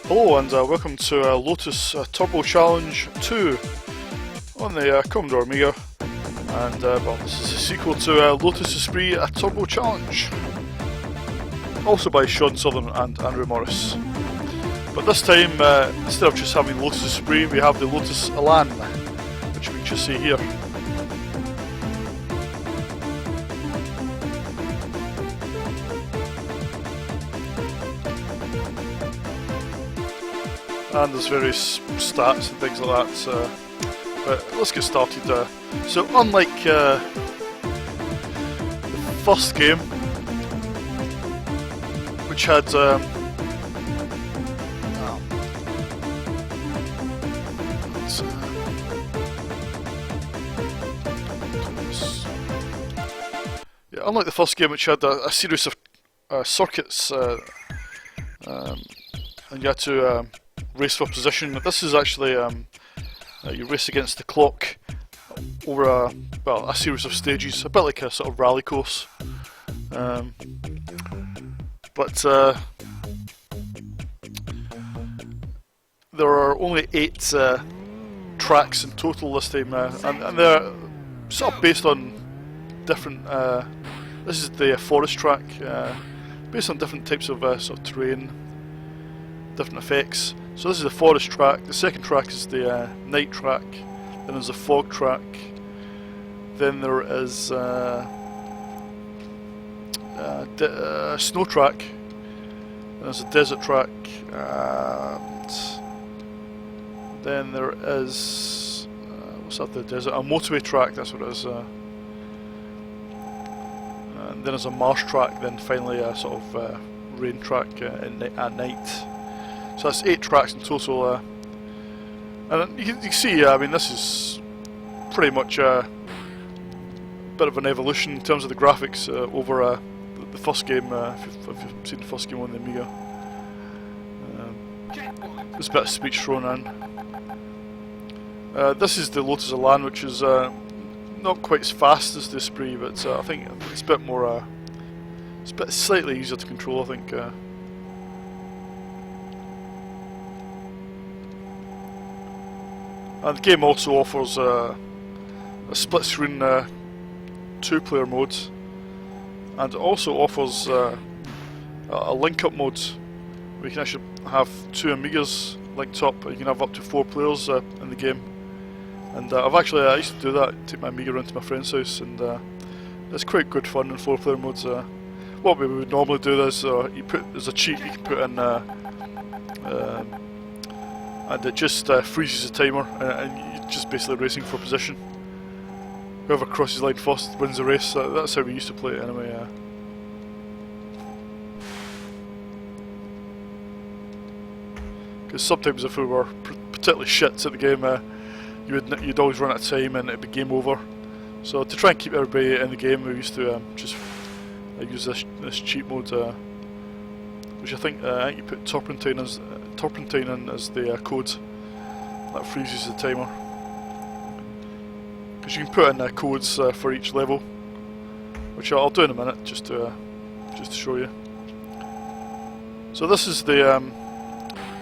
Hello and welcome to Lotus Turbo Challenge 2 on the Commodore Amiga, and well, this is a sequel to Lotus Esprit Turbo Challenge, also by Sean Southern and Andrew Morris. But this time, instead of just having Lotus Esprit, we have the Lotus Elan, which we can just see here. And there's various stats and things like that, but let's get started. So unlike the first game, which had unlike the first game, which had a series of circuits, and you had to race for position. This is actually you race against the clock over a series of stages, a bit like a sort of rally course. But there are only 8 tracks in total this time, and they're sort of based on different. This is the forest track, based on different types of sort of terrain, different effects. So this is the forest track. The second track is the night track. Then there's a fog track. Then there is snow track. Then there's a desert track. And then there is what's that? The desert? A motorway track. That's what it is. And then there's a marsh track. Then finally a sort of rain track at night. So that's 8 tracks in total, and you can see, I mean, this is pretty much a bit of an evolution in terms of the graphics over the first game, if you've seen the first game on the Amiga. There's a bit of speech thrown in. This is the Lotus Elan, which is not quite as fast as the Esprit, but I think it's a bit more, it's slightly easier to control, I think. And the game also offers a split screen 2-player mode, and it also offers a link-up mode where you can actually have 2 Amigas linked up. You can have up to 4 players in the game, and I used to do that, take my Amiga around to my friend's house, and it's quite good fun in 4-player modes. What we would normally do is there's a cheat you can put in. And it just freezes the timer, and you're just basically racing for position. Whoever crosses the line first wins the race. That's how we used to play it anyway. Because sometimes if we were particularly shit at the game, you'd always run out of time and it'd be game over. So to try and keep everybody in the game, we used to just use this cheat mode, which I think you put turpentine in as the code that freezes the timer, because you can put in codes for each level, which I'll do in a minute just to show you. So this is the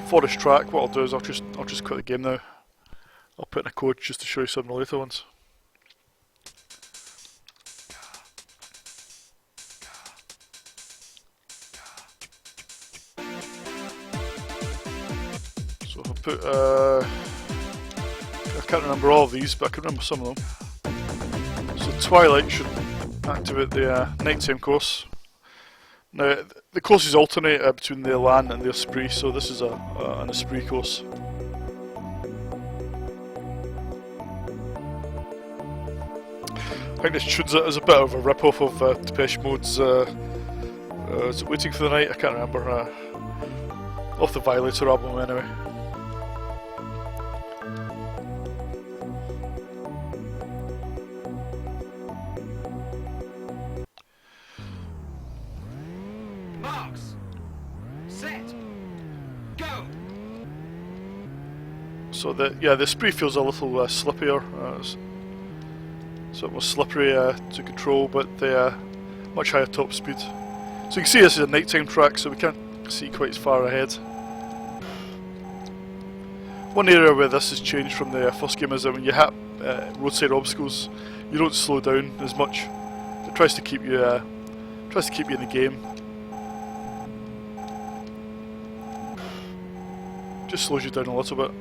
forest track. What I'll do is I'll just quit the game now. I'll put in a code just to show you some of the later ones. So if I put, I can't remember all of these, but I can remember some of them. So Twilight should activate the nighttime course. Now the courses alternate between the Elan and the Esprit, so this is an Esprit course. I think this tunes it as a bit of a rip-off of Depeche Mode's is it Waiting for the Night? I can't remember. Off the Violator album anyway. Marks. Set. Go. So the Esprit feels a little slippier. So it was slippery to control, but much higher top speed. So you can see this is a nighttime track, so we can't see quite as far ahead. One area where this has changed from the first game is that when you hit roadside obstacles, you don't slow down as much. It tries to keep you in the game. Just slows you down a little bit.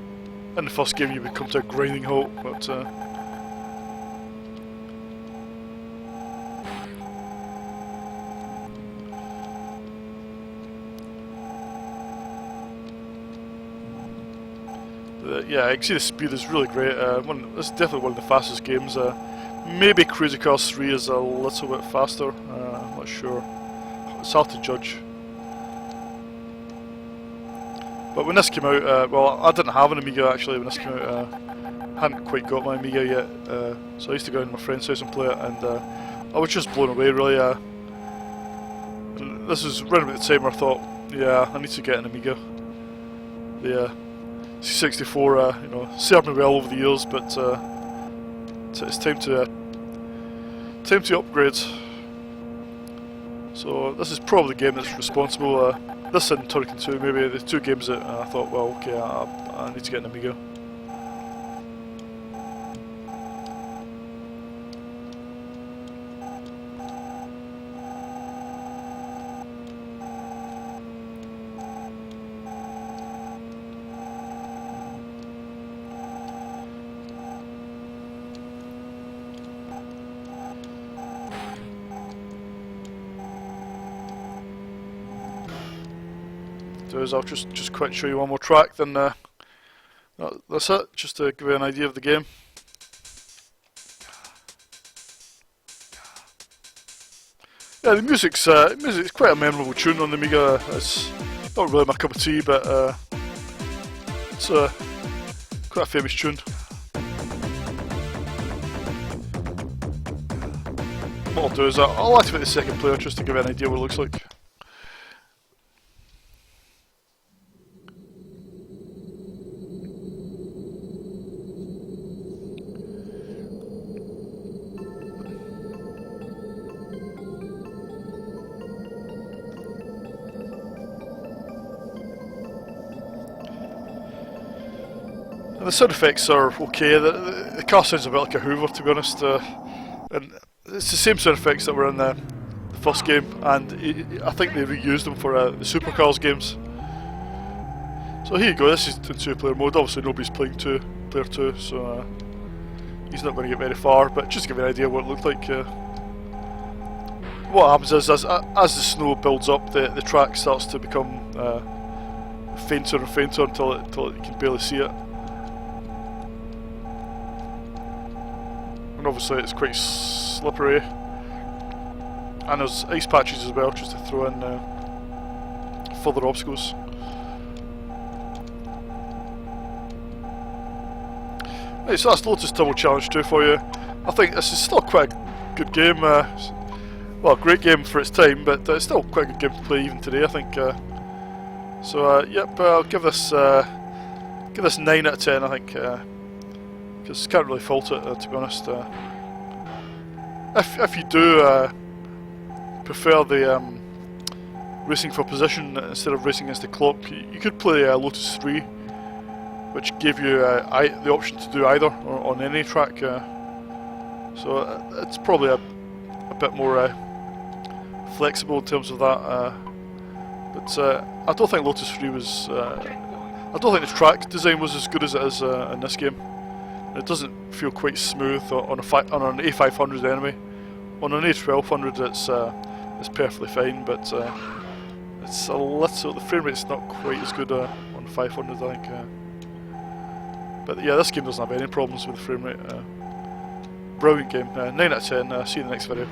In the first game, you would come to a grinding halt, but yeah, I can see the speed is really great. This is definitely one of the fastest games. Maybe Crazy Cars 3 is a little bit faster. I'm not sure. It's hard to judge. But when this came out, well, I didn't have an Amiga actually when this came out. I hadn't quite got my Amiga yet, so I used to go to my friend's house and play it, and I was just blown away really. And this was around about the time where I thought, yeah, I need to get an Amiga. The C64, you know, served me well over the years, but it's time to upgrade. So this is probably the game that's responsible. This and Turrican 2, maybe the two games that I thought, well, okay, I need to get an Amiga. I'll just quick show you one more track, then that's it, just to give you an idea of the game. Yeah, the music's quite a memorable tune on the Amiga. It's not really my cup of tea, but it's quite a famous tune. What I'll do is I'll activate the second player just to give you an idea what it looks like. The sound effects are okay. The car sounds a bit like a Hoover, to be honest, and it's the same sound effects that were in the first game, and I think they reused them for the Supercars games. So here you go. This is in two-player mode. Obviously, nobody's playing player 2, so he's not going to get very far. But just to give you an idea what it looked like. What happens is, as the snow builds up, the track starts to become fainter and fainter until you can barely see it. And obviously it's quite slippery, and there's ice patches as well, just to throw in further obstacles. Right, so that's Lotus Turbo Challenge 2 for you. I think this is still quite a good game, well, a great game for its time, but it's still quite a good game to play even today, I think. Yep, I'll give this 9 out of 10, I think. Because can't really fault it, to be honest. If you do prefer the racing for position instead of racing against the clock, you could play Lotus 3, which gave you the option to do either on any track. So it's probably a bit more flexible in terms of that. But I don't think Lotus 3 was. I don't think the track design was as good as it is in this game. It doesn't feel quite smooth on an A500 anyway. On an A1200 it's perfectly fine, but it's a little, the frame rate's not quite as good on 500, I think. But yeah, this game doesn't have any problems with the frame rate. Brilliant game. 9 out of 10. See you in the next video.